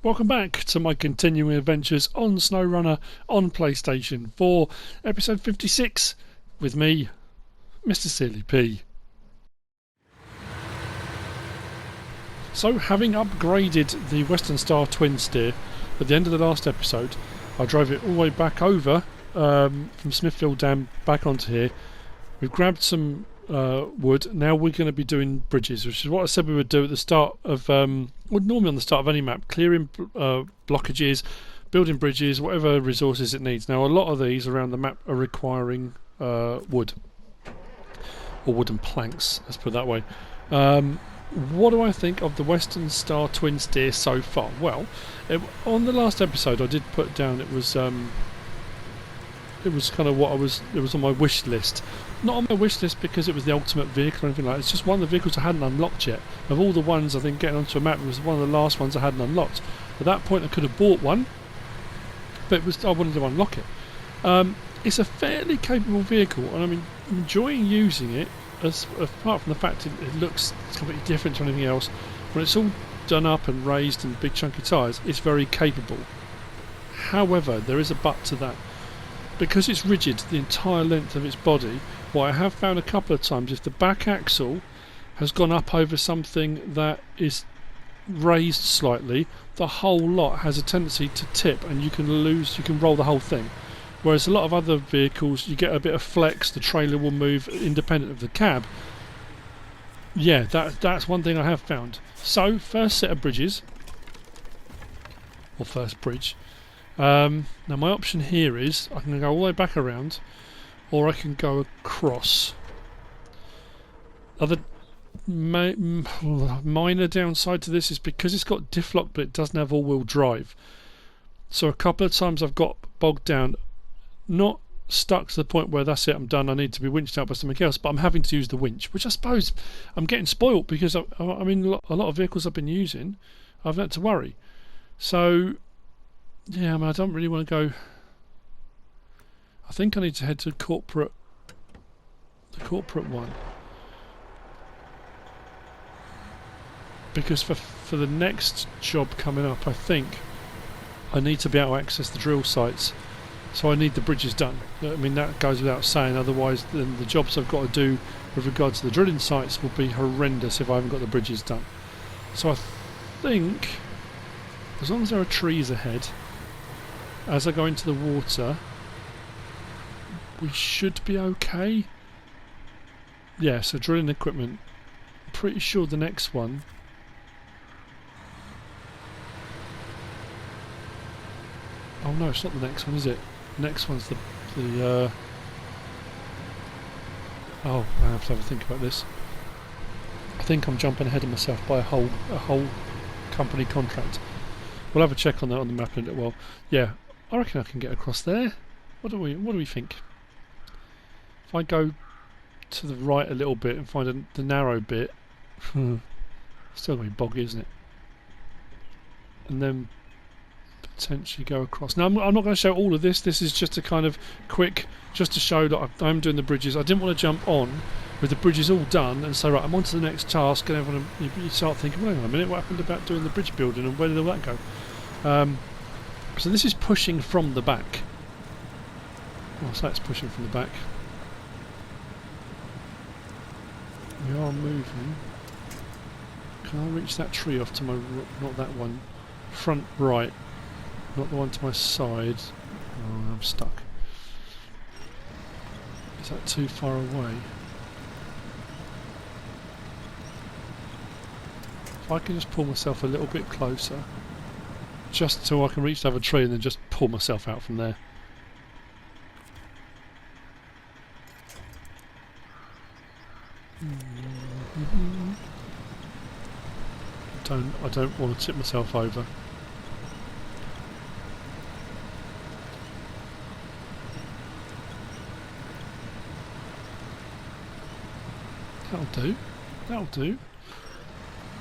Welcome back to my continuing adventures on Snowrunner on PlayStation 4, episode 56, with me, MrSealyp. So, having upgraded the Western Star TwinSteer at the end of the last episode, I drove it all the way back over from Smithfield Dam back onto here. We've grabbed some wood. Now we're going to be doing bridges, which is what I said we would do at the start of normally on the start of any map, clearing blockages, building bridges, whatever resources it needs. Now a lot of these around the map are requiring wood or wooden planks, let's put it that way. What do I think of the Western Star TwinSteer so far? Well, on the last episode I did put down it was kind of it was on my wish list. Not on my wish list because it was the ultimate vehicle or anything like that. It's just one of the vehicles I hadn't unlocked yet. Of all the ones I think getting onto a map, it was one of the last ones I hadn't unlocked. At that point I could have bought one, but I wanted to unlock it. It's a fairly capable vehicle and I'm enjoying using it, apart from the fact it looks completely different to anything else. When it's all done up and raised and big chunky tyres, it's very capable. However, there is a but to that. Because it's rigid the entire length of its body, what I have found a couple of times, if the back axle has gone up over something that is raised slightly, the whole lot has a tendency to tip and you can roll the whole thing. Whereas a lot of other vehicles, you get a bit of flex, the trailer will move independent of the cab. Yeah, that's one thing I have found. So, first set of bridges, or first bridge. Now my option here is I can go all the way back around or I can go across. Other minor downside to this is because it's got diff lock but it doesn't have all-wheel drive. So a couple of times I've got bogged down, not stuck to the point where that's it, I'm done, I need to be winched out by something else, but I'm having to use the winch, which I suppose I'm getting spoilt because a lot of vehicles I've been using I've had to worry. So yeah, I don't really want to go. I think I need to head to the corporate one, because for the next job coming up, I think I need to be able to access the drill sites. So I need the bridges done. That goes without saying. Otherwise, then the jobs I've got to do with regard to the drilling sites will be horrendous if I haven't got the bridges done. So I think, as long as there are trees ahead, as I go into the water, we should be okay. Yeah, so drilling equipment. I'm pretty sure the next one. Oh no, it's not the next one, is it? The next one's the oh, I have to have a think about this. I think I'm jumping ahead of myself by a whole company contract. We'll have a check on that on the map in a little while. Yeah, I reckon I can get across there. What do we think? If I go to the right a little bit and find the narrow bit, still going to be boggy, isn't it? And then potentially go across. Now I'm not going to show all of this. This is just a kind of quick, just to show that I'm doing the bridges. I didn't want to jump on with the bridges all done and say, right, I'm on to the next task, and you start thinking, well, hang on a minute, what happened about doing the bridge building and where did all that go? So this is pushing from the back. Oh, so that's pushing from the back. We are moving. Can I reach that tree off to my... not that one. Front right. Not the one to my side. Oh, I'm stuck. Is that too far away? If I can just pull myself a little bit closer, just so I can reach the other tree and then just pull myself out from there. I don't want to tip myself over. That'll do. That'll do.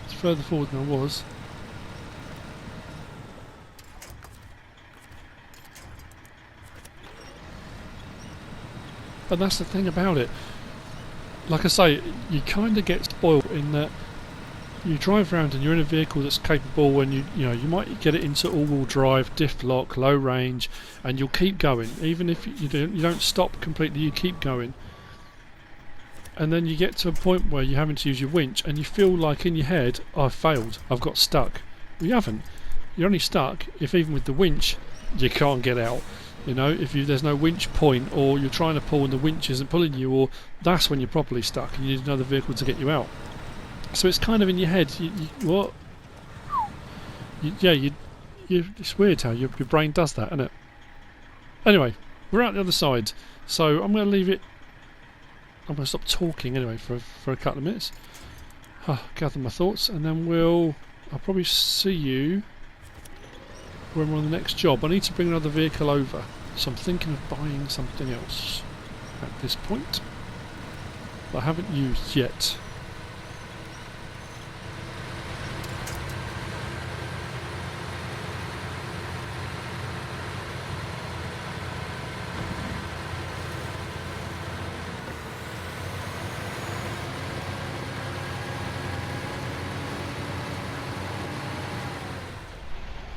It's further forward than I was. And that's the thing about it. Like I say, you kind of get spoiled in that you drive around and you're in a vehicle that's capable, and you know you might get it into all-wheel drive, diff lock, low range, and you'll keep going even if you don't stop completely. You keep going, and then you get to a point where you're having to use your winch, and you feel like in your head, I've failed, I've got stuck. Well, you haven't. You're only stuck if even with the winch you can't get out. You know, if there's no winch point, or you're trying to pull and the winch isn't pulling you, or that's when you're properly stuck and you need another vehicle to get you out. So it's kind of in your head. It's weird how your brain does that, isn't it? Anyway, we're out the other side, so I'm going to leave it. I'm going to stop talking anyway for a couple of minutes. Gather my thoughts, and then I'll probably see you when we're on the next job. I need to bring another vehicle over, so I'm thinking of buying something else at this point that I haven't used yet.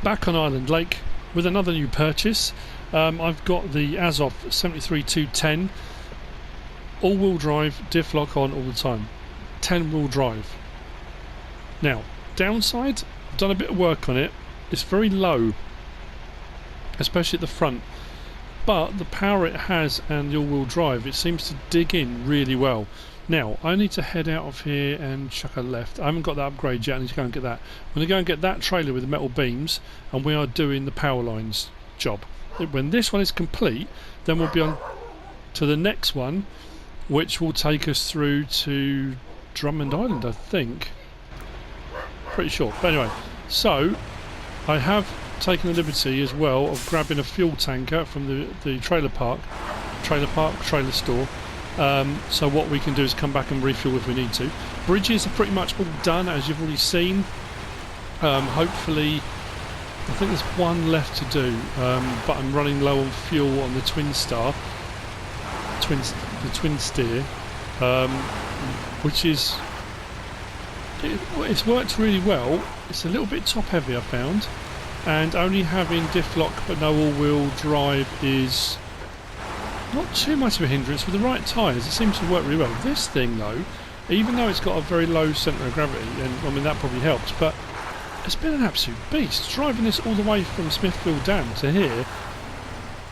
Back on Island Lake with another new purchase. I've got the Azov 73210 all-wheel drive, diff lock on all the time, 10-wheel drive. Now, downside, I've done a bit of work on it. It's very low, especially at the front, but the power it has and the all-wheel drive, it seems to dig in really well. Now, I need to head out of here and chuck a left. I haven't got that upgrade yet. I need to go and get that. I'm going to go and get that trailer with the metal beams, and we are doing the power lines job. When this one is complete, then we'll be on to the next one, which will take us through to Drummond Island, I think. Pretty sure. But anyway, so I have taken the liberty as well of grabbing a fuel tanker from the trailer store. So what we can do is come back and refuel if we need to. Bridges are pretty much all done, as you've already seen. Hopefully, I think there's one left to do, but I'm running low on fuel on the TwinSteer, which is it's worked really well. It's a little bit top heavy, I found, and only having diff lock but no all-wheel drive is not too much of a hindrance. With the right tyres, it seems to work really well. This thing, though, even though it's got a very low centre of gravity, and I mean that probably helps, but it's been an absolute beast. Driving this all the way from Smithfield Dam to here,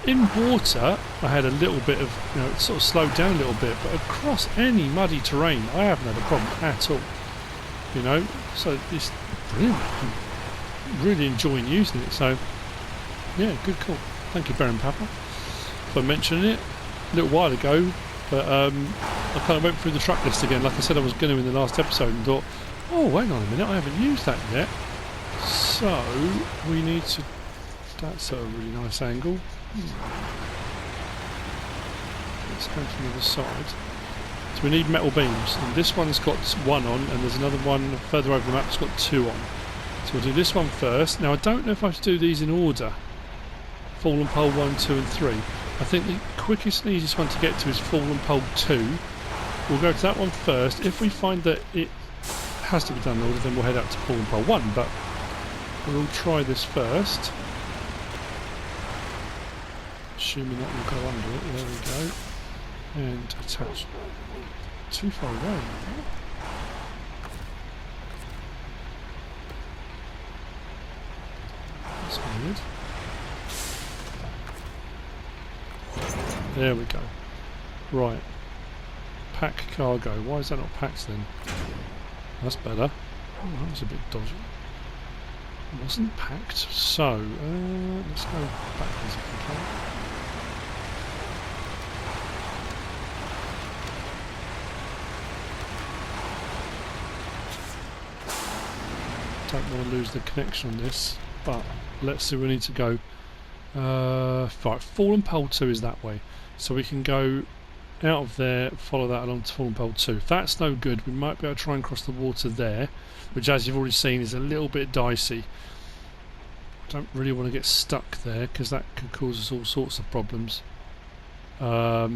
in water, I had a little bit of, it sort of slowed down a little bit, but across any muddy terrain, I haven't had a problem at all. So it's brilliant. I'm really enjoying using it. So, yeah, good call. Thank you, Baron Papa, for mentioning it a little while ago, but I kind of went through the truck list again, like I said I was going to in the last episode, and thought, oh, hang on a minute, I haven't used that yet. So we need to. That's a really nice angle. Let's go from the other side. So we need metal beams, and this one's got one on, and there's another one further over the map that's got two on. So we'll do this one first. Now I don't know if I have to do these in order. Fallen pole 1, 2 and 3. I think the quickest and easiest one to get to is fallen pole 2. We'll go to that one first. If we find that it has to be done in order, then we'll head out to fallen pole 1, but we'll try this first. Assuming that will go under it. There we go. And attach. Too far away. That's weird. There we go. Right. Pack cargo. Why is that not packed then? That's better. Oh, that was a bit dodgy. It wasn't packed. So, let's go backwards if we can. Don't want to lose the connection on this, but let's see where we need to go. Right, fallen pole 2 is that way, so we can go out of there, follow that along to fallen pole 2. If that's no good, we might be able to try and cross the water there, which, as you've already seen, is a little bit dicey. Don't really want to get stuck there because that could cause us all sorts of problems. No,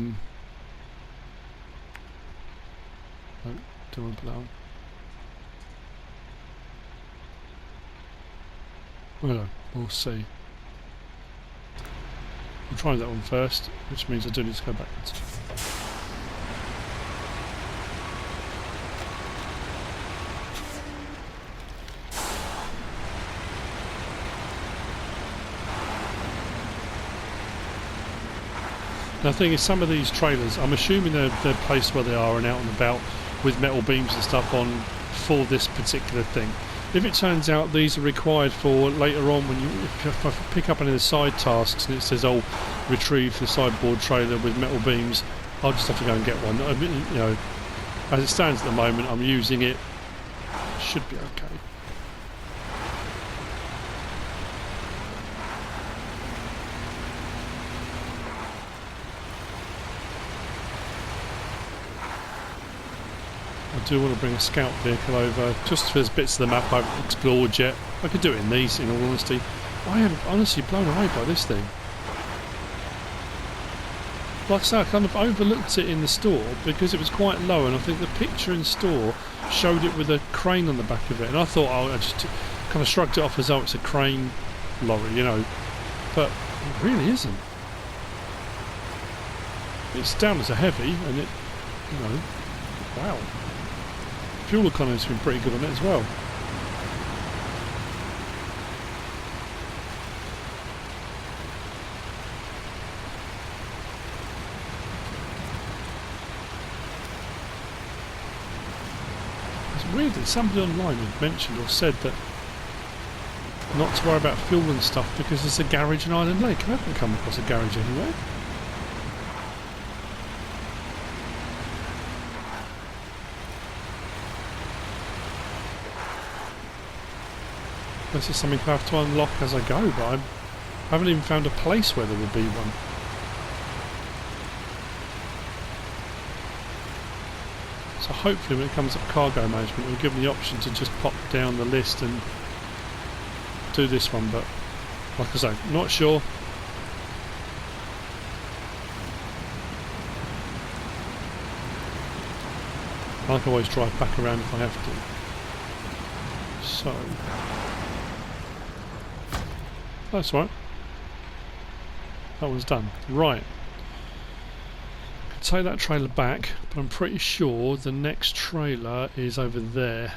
don't want to put that on. Well, we'll see. We'll try that one first, which means I do need to go backwards. Now the thing is, some of these trailers, I'm assuming they're placed where they are and out and about with metal beams and stuff on for this particular thing. If it turns out these are required for later on, when if I pick up any of the side tasks and it says, "Oh, retrieve the sideboard trailer with metal beams," I'll just have to go and get one. I mean, you know, as it stands at the moment, I'm using it. Should be okay. I do want to bring a scout vehicle over, just for there's bits of the map I haven't explored yet. I could do it in these, in all honesty. I am honestly blown away by this thing. Like I said, I kind of overlooked it in the store because it was quite low, and I think the picture in store showed it with a crane on the back of it, and I thought, oh, I just kind of shrugged it off as though it's a crane lorry, you know, but it really isn't. It's down as a heavy, and it, you know, wow. Fuel economy's been pretty good on it as well. It's weird that somebody online had mentioned or said that not to worry about fuel and stuff because there's a garage in Island Lake. I haven't come across a garage anywhere. This is something I have to unlock as I go, but I haven't even found a place where there would be one. So hopefully when it comes up cargo management, we'll give them the option to just pop down the list and do this one, but like I say, not sure. I can always drive back around if I have to. So that's right. That one's done. Right. I can take that trailer back, but I'm pretty sure the next trailer is over there.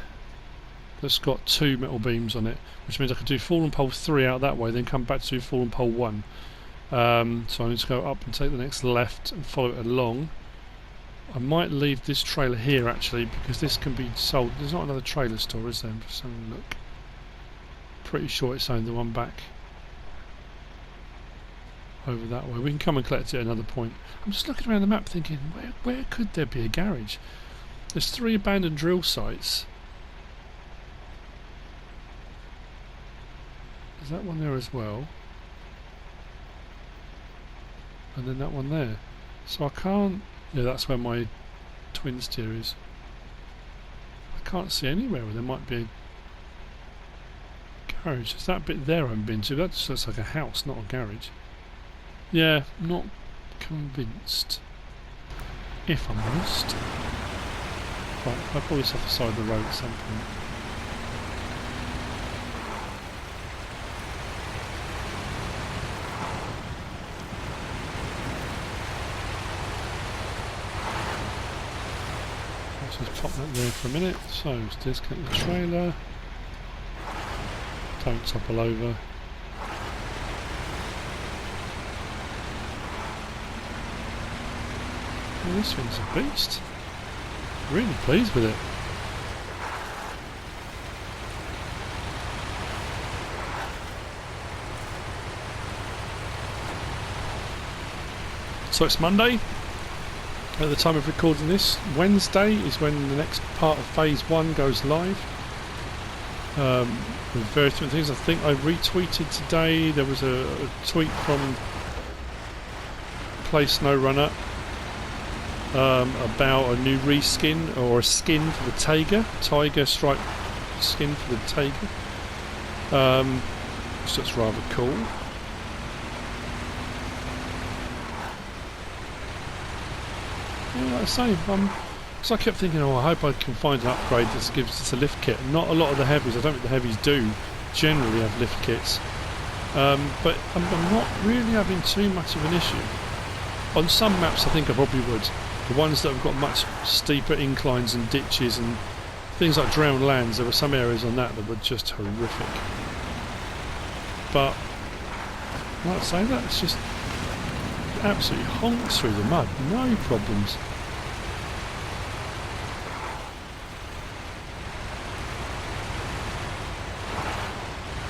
That's got 2 metal beams on it, which means I can do fallen pole 3 out that way, then come back to do fallen pole 1. So I need to go up and take the next left and follow it along. I might leave this trailer here actually, because this can be sold. There's not another trailer store, is there? I'm just having a look. Pretty sure it's only the one back over that way. We can come and collect it at another point. I'm just looking around the map thinking, where could there be a garage? There's 3 abandoned drill sites. There's that one there as well. And then that one there. So I can't... Yeah, that's where my TwinSteer is. I can't see anywhere where there might be a garage. Is that bit there I haven't been to? That just looks like a house, not a garage. Yeah, not convinced, if I'm honest. Right, I'll pull this off the side of the road at some point. Let's just pop that there for a minute. So, let's disconnect the trailer. Don't topple over. Oh, this thing's a beast. Really pleased with it. So it's Monday at the time of recording this. Wednesday is when the next part of phase 1 goes live. With various different things. I think I retweeted today. There was a tweet from Play Snowrunner about a new reskin or a skin for the tiger stripe skin for the tiger, which looks rather cool. Yeah, like I say, so I kept thinking, oh, I hope I can find an upgrade that gives us a lift kit. Not a lot of the heavies, I don't think the heavies do generally have lift kits. But I'm not really having too much of an issue. On some maps I think I probably would. The ones that have got much steeper inclines and ditches and things like drowned lands, there were some areas on that were just horrific. But, like I say, that's just absolutely honks through the mud, no problems.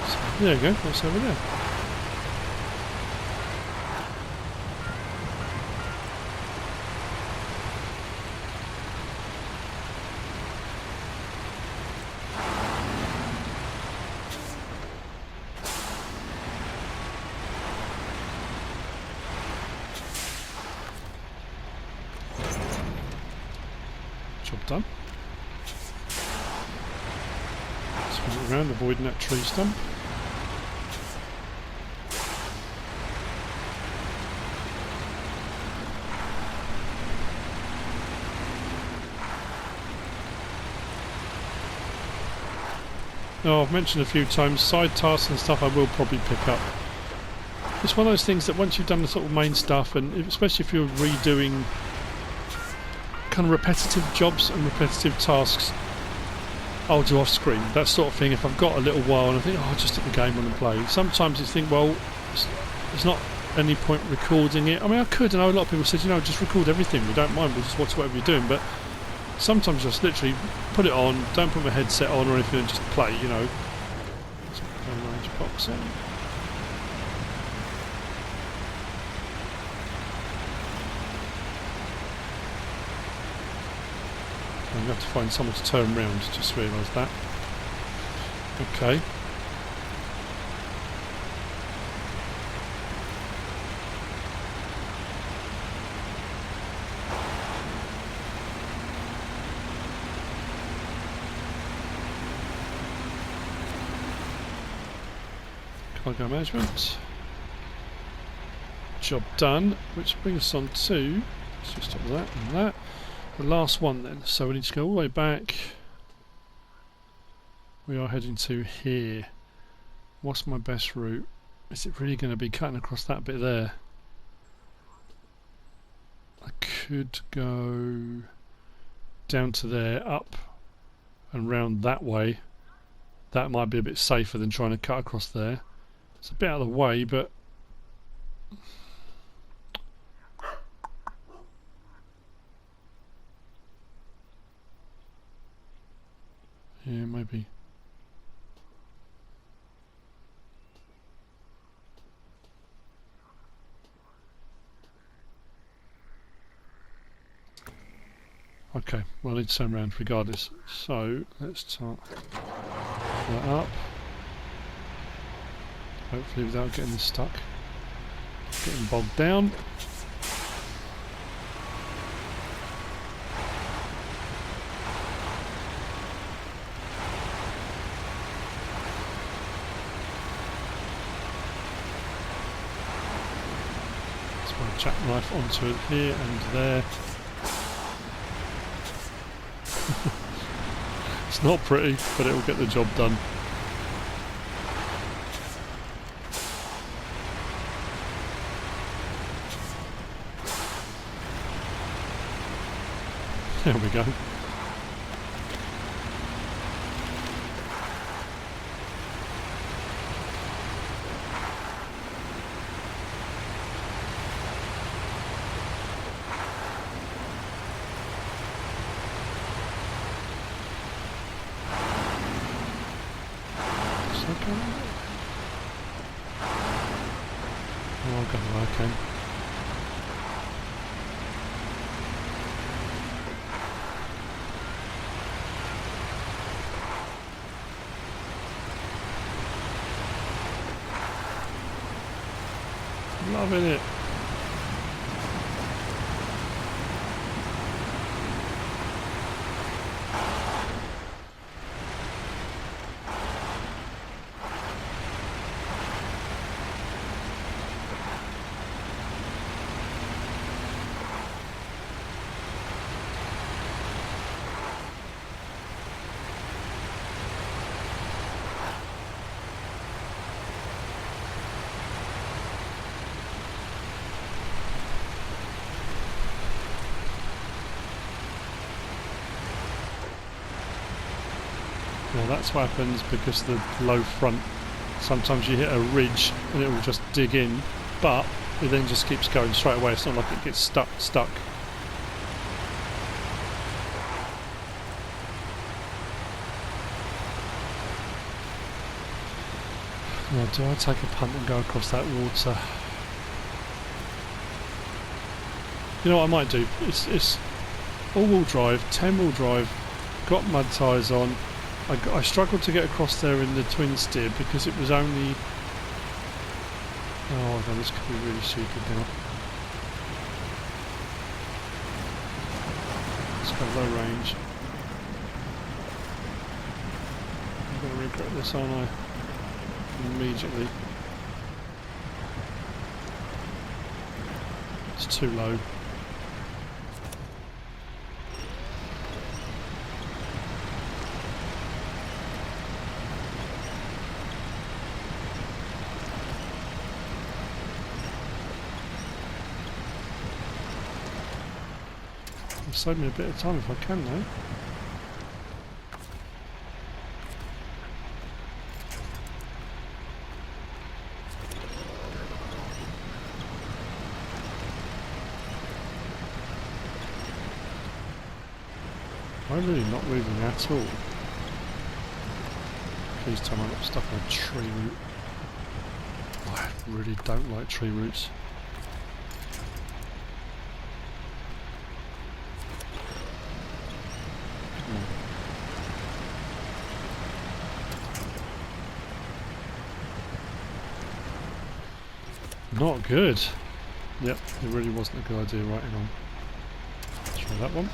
So, there you go, that's over there. Job done. Swing it around, avoiding that tree stump. Oh, I've mentioned a few times, side tasks and stuff I will probably pick up. It's one of those things that once you've done the sort of main stuff, and especially if you're redoing kind of repetitive jobs and repetitive tasks, I'll do off screen, that sort of thing. If I've got a little while and I think, oh, I'll just stick the game on and play. Sometimes you think, well, there's not any point recording it. I mean, I could, and I know a lot of people said, you know, just record everything, we don't mind, we'll just watch whatever you're doing. But sometimes just literally put it on, don't put my headset on or anything, and just play, you know. Range box in. I'm going to have to find someone to turn round, just realised that. Okay. Cargo management. Job done, which brings us on to, let's just stop that and that. The last one then, so we need to go all the way back. We are heading to here. What's my best route? Is it really going to be cutting across that bit there? I could go down to there, up and round that way. That might be a bit safer than trying to cut across there. It's a bit out of the way, but yeah, maybe. Okay, well, I need to turn around regardless. So let's start that up. Hopefully without getting stuck, getting bogged down. Jackknife onto it here and there. It's not pretty, but it will get the job done. There we go. Oh, God, okay. Loving it. Now that's what happens because the low front. Sometimes you hit a ridge and it will just dig in, but it then just keeps going straight away. It's not like it gets stuck. Now, do I take a punt and go across that water? You know what I might do? It's all-wheel drive, 10-wheel drive, got mud tyres on. I struggled to get across there in the TwinSteer because it was only... Oh no, this could be really stupid now. Let's go low range. I'm going to regret this, aren't I? Immediately. It's too low. Save me a bit of time if I can though. I'm really not moving at all. Please tell me I'm not stuck on a tree root. I really don't like tree roots. Not good. Yep, it really wasn't a good idea writing on. Let's try that one.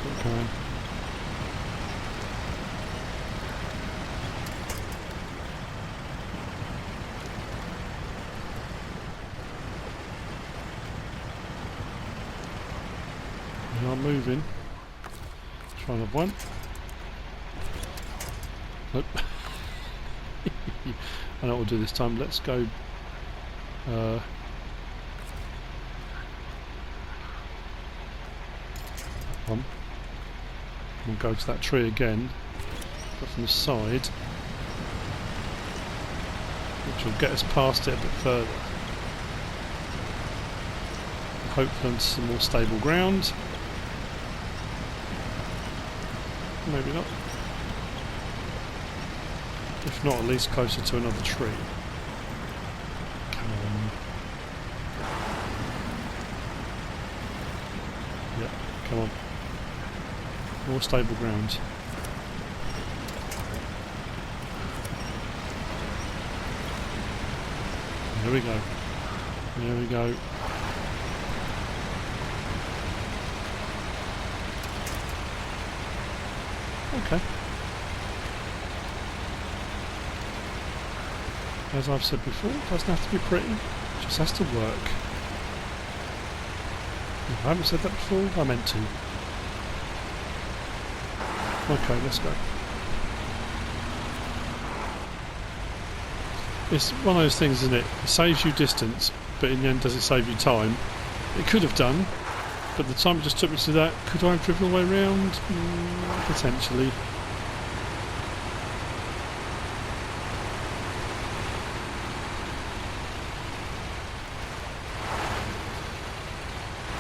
Keep going. We are moving. Try another one. Nope. I know what we'll do this time. Let's go. One. We'll go to that tree again, but from the side, which will get us past it a bit further. Hopefully onto some more stable ground. Maybe not. If not, at least closer to another tree. Come on. Yep, come on. More stable ground. There we go. There we go. Okay. As I've said before, it doesn't have to be pretty, it just has to work. If I haven't said that before, I meant to. Okay, let's go. It's one of those things, isn't it? It saves you distance, but in the end does it save you time? It could have done, but the time it just took me to that, could I have driven all the way around? Potentially.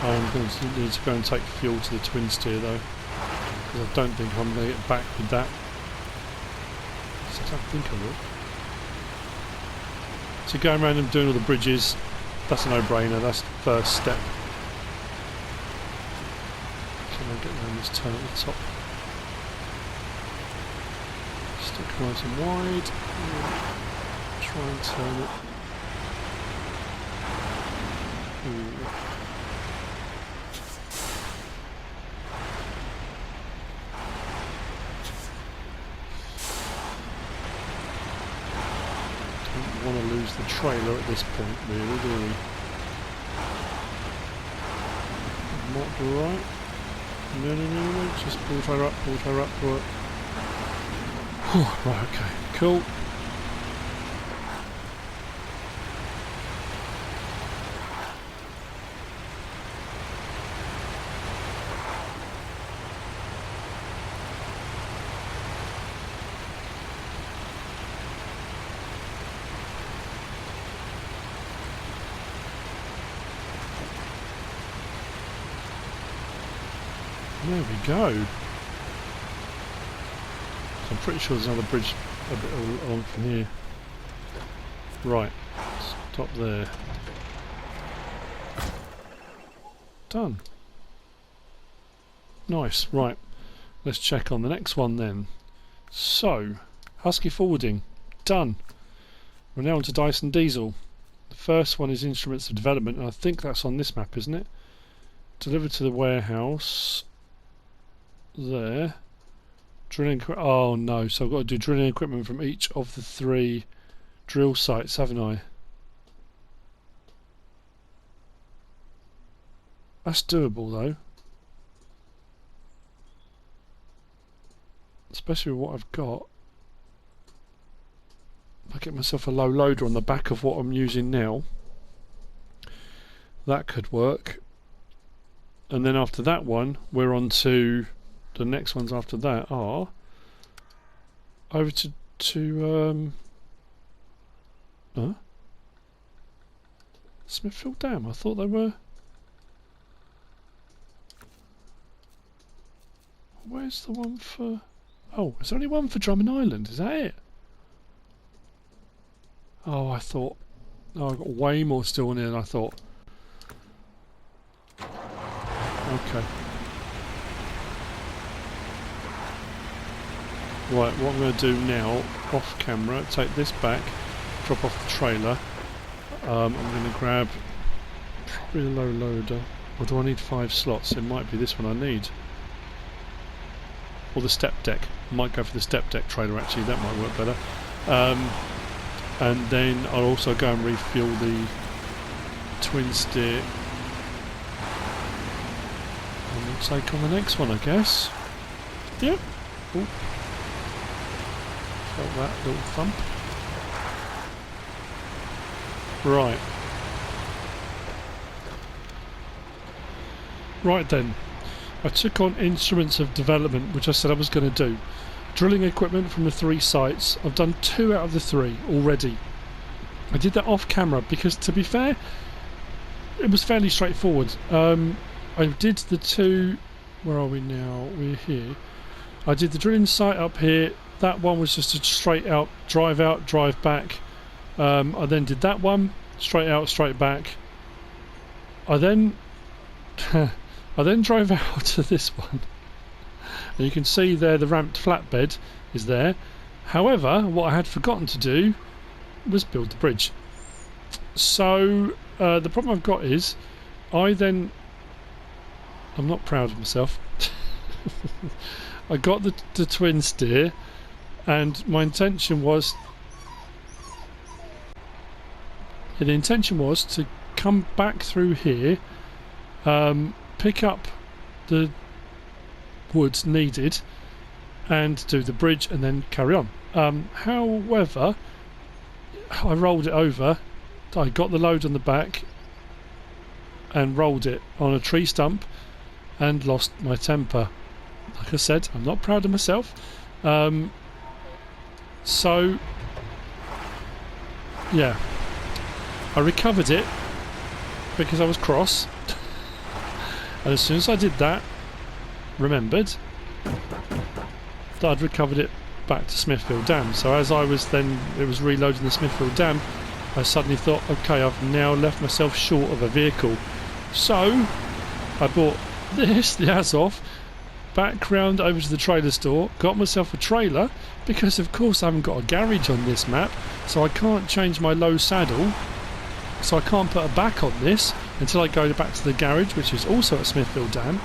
I'm going to need to go and take fuel to the TwinSteer though, because I don't think I'm going to get back with that. So I don't think I will. So going around and doing all the bridges, that's a no-brainer, that's the first step. Can I get around this turn at the top? Stick nice and wide. Try and turn it. Ooh. Want to lose the trailer at this point, really, do we? Might be right. No. Just pull the trailer up, pull it. Right, okay. Cool. There we go. So I'm pretty sure there's another bridge a bit along from here. Right, stop there. Done. Nice, right. Let's check on the next one then. So, Husky forwarding, done. We're now on to Dyson Diesel. The first one is Instruments of Development, and I think that's on this map, isn't it? Delivered to the warehouse. There. Drilling. Oh no! So I've got to do drilling equipment from each of the 3 drill sites, haven't I? That's doable though, especially with what I've got. If I get myself a low loader on the back of what I'm using now, that could work. And then after that one, we're on to the next ones after that are over to Smithfield Dam. I thought they were. Where's the one for? Oh, there's only one for Drummond Island. Is that it? Oh, I thought. Oh, I've got way more still in here than I thought. Okay. Right, what I'm going to do now, off camera, take this back, drop off the trailer. I'm going to grab probably a low loader. Or do I need 5 slots? It might be this one I need. Or the step deck. I might go for the step deck trailer actually, that might work better. And then I'll also go and refuel the TwinSteer. And we'll take on the next one, I guess. Yep. Ooh. Felt that little thump. Right. Right then. I took on Instruments of Development, which I said I was going to do. Drilling equipment from the 3 sites. I've done 2 out of the 3 already. I did that off camera because, to be fair, it was fairly straightforward. I did the 2... Where are we now? We're here. I did the drilling site up here. That one was just a straight out, drive back. I then did that one, straight out, straight back. I then drove out to this one. And you can see there the ramped flatbed is there. However, what I had forgotten to do was build the bridge. So the problem I've got is I'm not proud of myself. I got the TwinSteer, and my intention was to come back through here, pick up the woods needed and do the bridge and then carry on. However, I rolled it over. I got the load on the back and rolled it on a tree stump and lost my temper. Like I said, I'm not proud of myself. So yeah, I recovered it because I was cross. And as soon as I did that, remembered that I'd recovered it back to Smithfield Dam. So as I was then, it was reloading the Smithfield Dam, I suddenly thought, okay, I've now left myself short of a vehicle. So I bought this, the Azov, back round over to the trailer store, got myself a trailer, because of course I haven't got a garage on this map, so I can't change my low saddle, so I can't put a back on this until I go back to the garage, which is also at Smithfield Dam.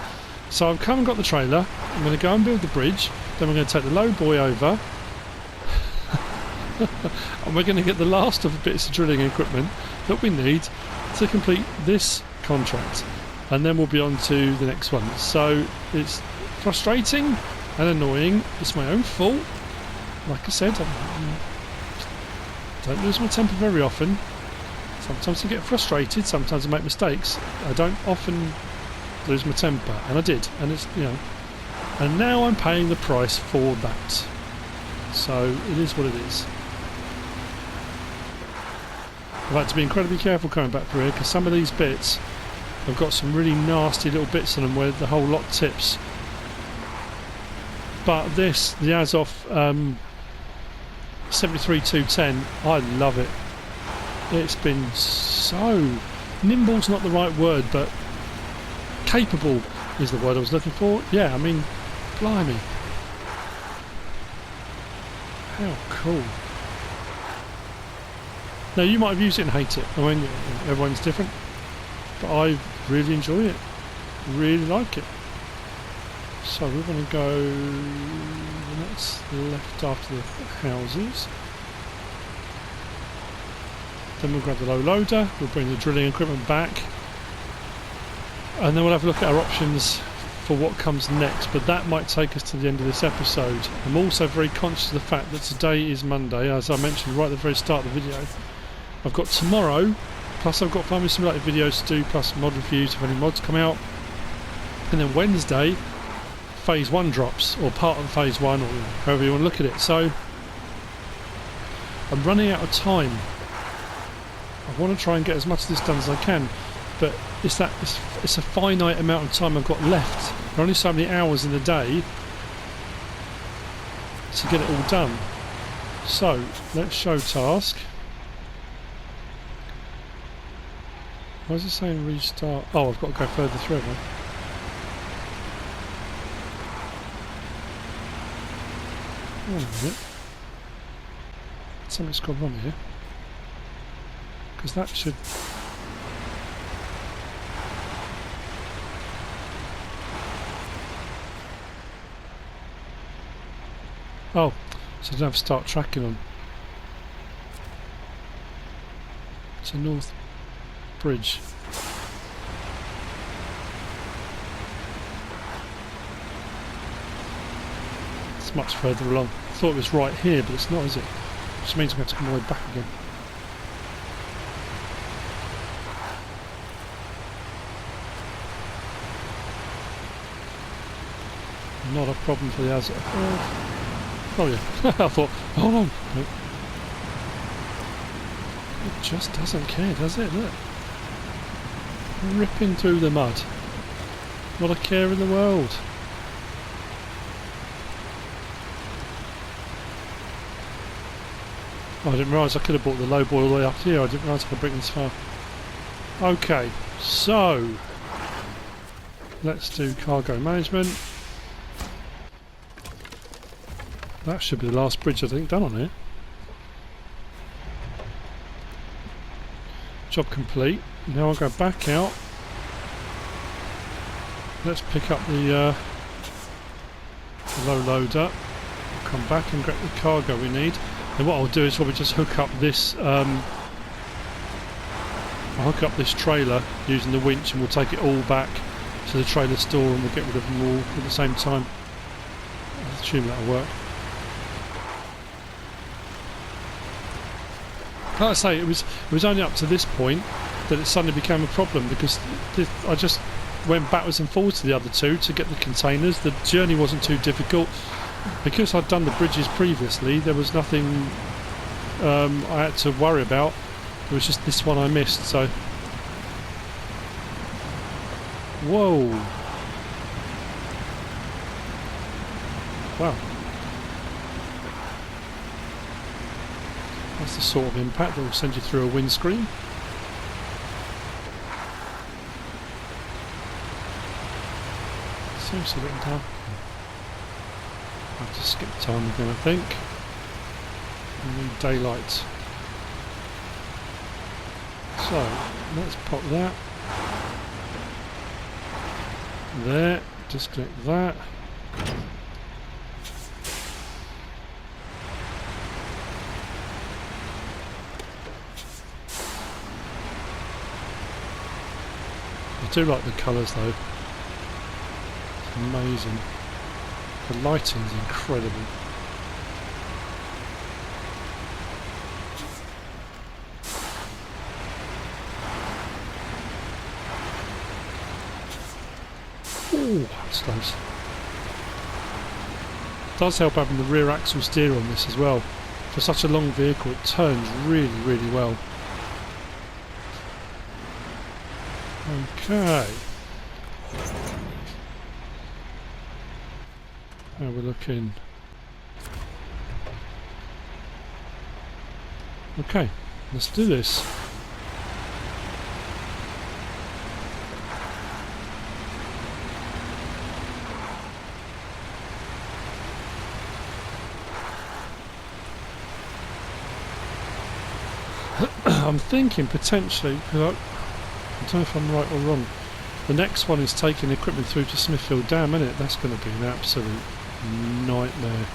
So I've come and got the trailer. I'm going to go and build the bridge, then we're going to take the low boy over and we're going to get the last of the bits of drilling equipment that we need to complete this contract. and then we'll be on to the next one. So it's frustrating and annoying. It's my own fault. Like I said, I don't lose my temper very often. Sometimes I get frustrated, sometimes I make mistakes. I don't often lose my temper, and I did, and it's, you know, and now I'm paying the price for that. So it is what it is. I've had to be incredibly careful coming back through here, because some of these bits have got some really nasty little bits in them where the whole lot tips. But this, the Azov 73210, I love it. It's been so... nimble's not the right word, but capable is the word I was looking for. Yeah, I mean, blimey. How cool. Now, you might have used it and hate it. I mean, everyone's different. But I really enjoy it. Really like it. So we're going to go... that's left after the houses. Then we'll grab the low loader. We'll bring the drilling equipment back. And then we'll have a look at our options for what comes next, but that might take us to the end of this episode. I'm also very conscious of the fact that today is Monday, as I mentioned right at the very start of the video. I've got tomorrow, plus I've got Farming Simulator videos to do, plus mod reviews if any mods come out. And then Wednesday, Phase 1 drops, or part of Phase 1, or however you want to look at it. So, I'm running out of time. I want to try and get as much of this done as I can, but it's a finite amount of time I've got left. There are only so many hours in the day to get it all done. So let's show task. Why is it saying restart? Oh, I've got to go further through, haven't I? Wait a minute. Something's gone wrong here. Because that should... oh, so I don't have to start tracking on. It's a North Bridge. It's much further along. I thought it was right here, but it's not, is it? Which means I'm going to have to come all the way back again. Not a problem for the Azov. Oh yeah, I thought, hold on. Nope. It just doesn't care, does it? Look. Ripping through the mud. Not a care in the world. Oh, I didn't realise I could have brought the low boy all the way up here. I didn't realise I could bring it this far. Okay, so let's do cargo management. That should be the last bridge I think done on here. Job complete. Now I'll go back out. Let's pick up the low loader. Come back and get the cargo we need. And what I'll do is probably just hook up this I'll hook up this trailer using the winch, and we'll take it all back to the trailer store, and we'll get rid of them all at the same time. I assume that'll work. Like I say, it was only up to this point that it suddenly became a problem, because I just went backwards and forwards to the other two to get the containers. The journey wasn't too difficult. Because I'd done the bridges previously, there was nothing I had to worry about. It was just this one I missed, so... whoa! Wow. That's the sort of impact that will send you through a windscreen. Seriously, getting dark. I have to skip time again, I think. We need daylight. So, let's pop that. There, disconnect that. I do like the colours though. It's amazing. The lighting's incredible. Ooh, that's close. It does help having the rear axle steer on this as well. For such a long vehicle, it turns really, really well. Okay. How we're looking. Okay, let's do this. I'm thinking potentially, because I don't know if I'm right or wrong, the next one is taking equipment through to Smithfield Dam, isn't it? That's going to be an absolute nightmare.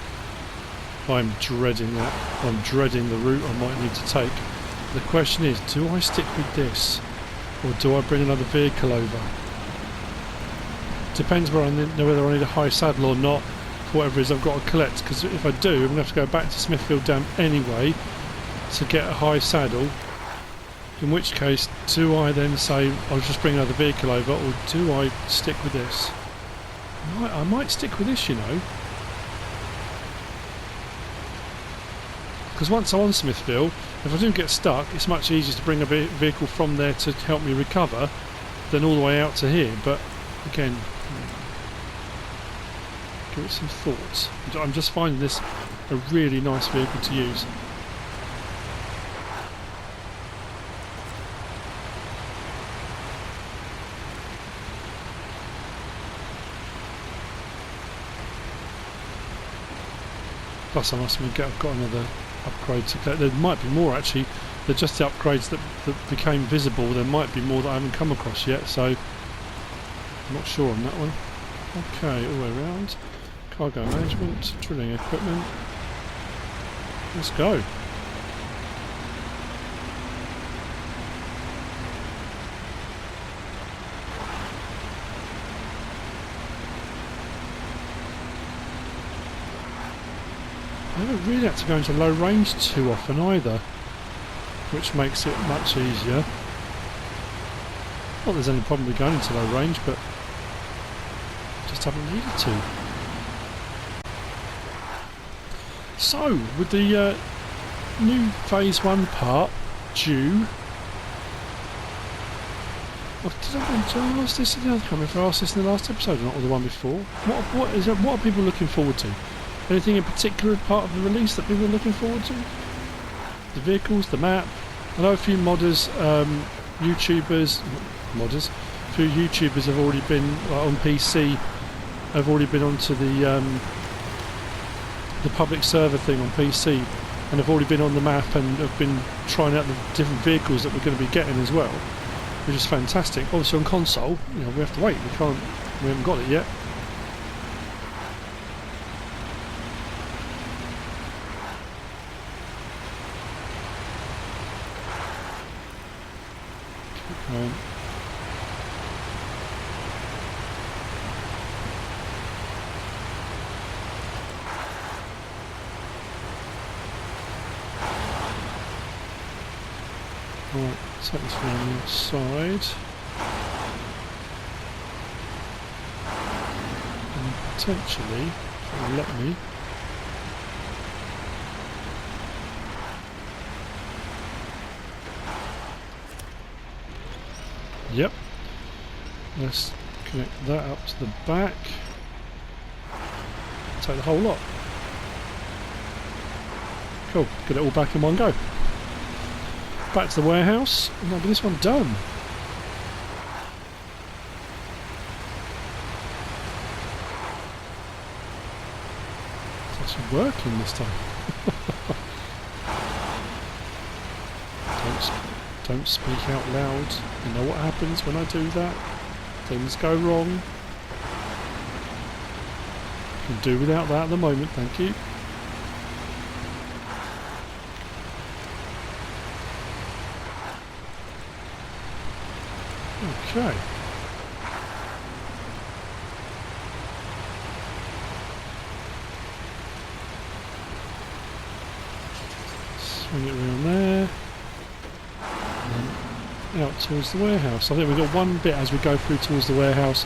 I'm dreading that. I'm dreading the route I might need to take. The question is, do I stick with this, or do I bring another vehicle over? Depends where whether I need a high saddle or not, for whatever it is I've got to collect, because if I do, I'm going to have to go back to Smithfield Dam anyway to get a high saddle. In which case, do I then say I'll just bring another vehicle over, or do I stick with this? I might stick with this, you know. Because once I'm on Smithfield, if I do get stuck, it's much easier to bring a vehicle from there to help me recover than all the way out to here. But again, give it some thoughts. I'm just finding this a really nice vehicle to use. Plus I must admit I've got another upgrade to collect. There might be more actually. They're just the upgrades that became visible. There might be more that I haven't come across yet, so I'm not sure on that one. Okay, all the way around. Cargo management, drilling equipment. Let's go. I don't really have to go into low range too often either, which makes it much easier. Not that there's any problem with going into low range, but just haven't needed to. So, with the new Phase 1 part due, did I ask this in the other comment? If I asked this in the last episode or not, or the one before? What are people looking forward to? Anything in particular as part of the release that people are looking forward to? The vehicles, the map. I know a few modders, a few YouTubers have already been on PC, have already been onto the public server thing on PC, and have already been on the map and have been trying out the different vehicles that we're going to be getting as well, which is fantastic. Obviously on console, you know, we have to wait. We haven't got it yet. Right. Right, take this one on the outside. And potentially, if it'll let me, yep. Let's connect that up to the back. Take the whole lot. Cool. Get it all back in one go. Back to the warehouse, and that'll be this one done. It's actually working this time. Don't speak out loud. You know what happens when I do that? Things go wrong. Can do without that at the moment, thank you. Okay. Swing it around there. And out towards the warehouse. I think we've got one bit as we go through towards the warehouse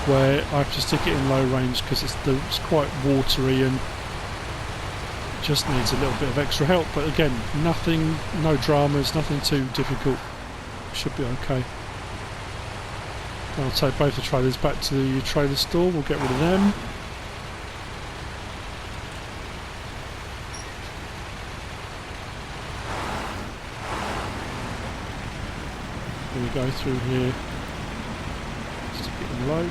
where I have to stick it in low range because it's quite watery and just needs a little bit of extra help. But again, nothing, no dramas, nothing too difficult. Should be okay. I'll take both the trailers back to the trailer store. We'll get rid of them. Then we go through here. Stick it in low.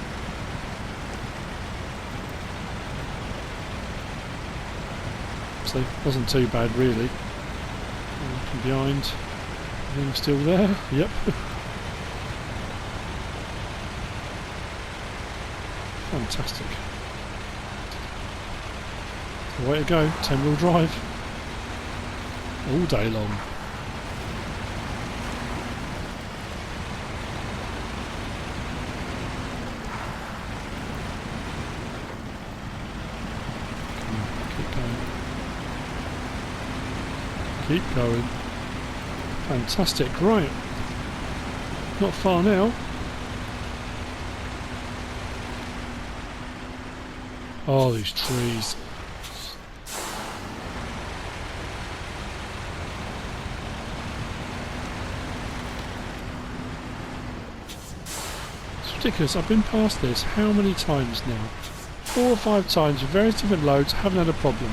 So wasn't too bad really. Looking behind. Everything's still there. Yep. Fantastic. The way to go, 10-wheel drive. All day long. Keep going. Fantastic, right. Not far now. Oh, these trees. It's ridiculous. I've been past this how many times now? 4 or 5 times with various different loads, haven't had a problem.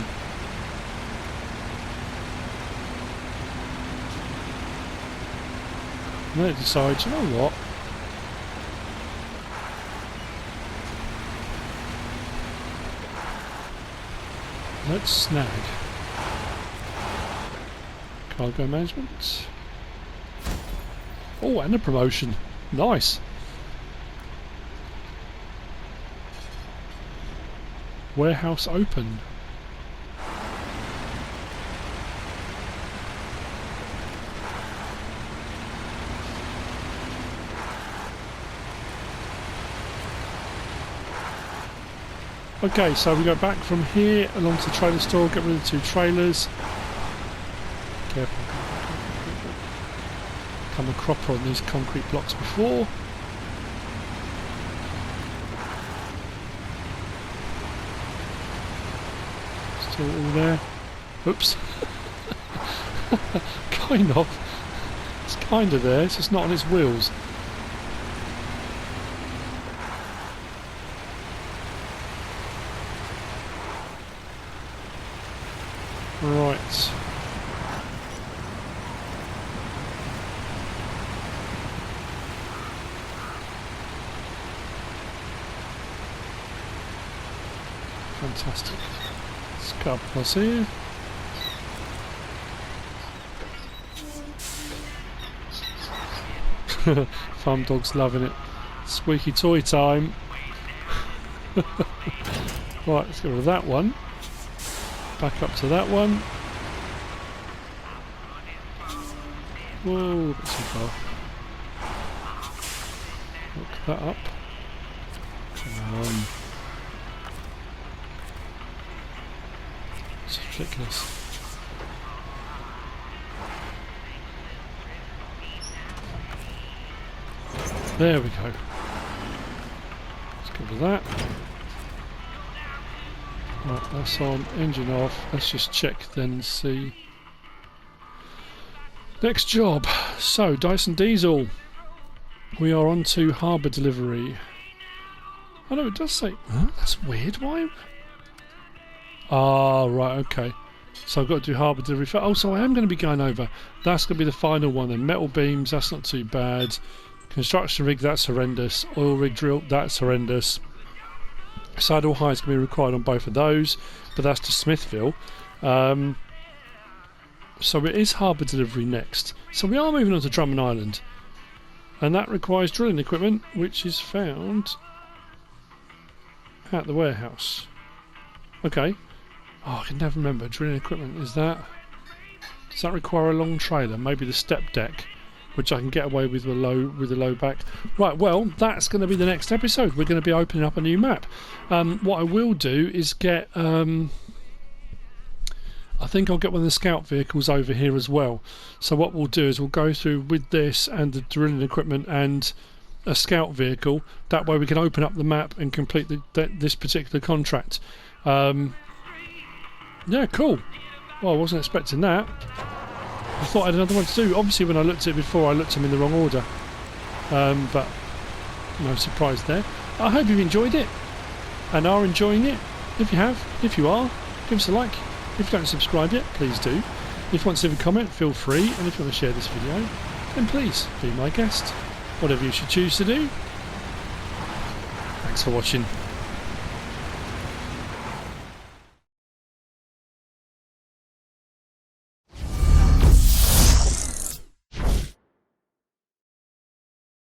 And then it decides, you know what? Let's snag. Cargo management. Oh, and a promotion. Nice. Warehouse open. Okay, so we go back from here along to the trailer store, get rid of the 2 trailers. Careful. Come a cropper on these concrete blocks before. Still all there. Oops. Kind of. It's kind of there, it's just not on its wheels. Right. Fantastic. Let's cut across here. Farm dog's loving it. Squeaky toy time. Right, let's get rid of that one. Back up to that one. Whoa, that's too far. Look that up. Come on. It's ridiculous. There we go. Let's get rid of that. Right, that's on, engine off. Let's just check then and see. Next job. So, Dyson Diesel. We are on to harbour delivery. Oh no, it does say... Huh? That's weird. Why? Ah, right, okay. So I've got to do harbour delivery. Oh, so I am going to be going over. That's going to be the final one then. Metal beams, that's not too bad. Construction rig, that's horrendous. Oil rig drill, that's horrendous. Saddle height is going to be required on both of those, but that's to Smithville. So it is harbour delivery next. So we are moving on to Drummond Island, and that requires drilling equipment, which is found at the warehouse. Okay. Oh, I can never remember. Drilling equipment, does that require a long trailer? Maybe the step deck, which I can get away with a low back. Right, well, that's going to be the next episode. We're going to be opening up a new map. What I will do is get a I think I'll get one of the scout vehicles over here as well. So what we'll do is we'll go through with this and the drilling equipment and a scout vehicle. That way we can open up the map and complete this particular contract. Yeah, cool. Well, I wasn't expecting that. I thought I had another one to do. Obviously when I looked at it before, I looked at them in the wrong order. But no surprise there. I hope you've enjoyed it and are enjoying it. If you have, if you are, give us a like. If you don't subscribe yet, please do. If you want to leave a comment, feel free. And if you want to share this video, then please be my guest. Whatever you should choose to do. Thanks for watching.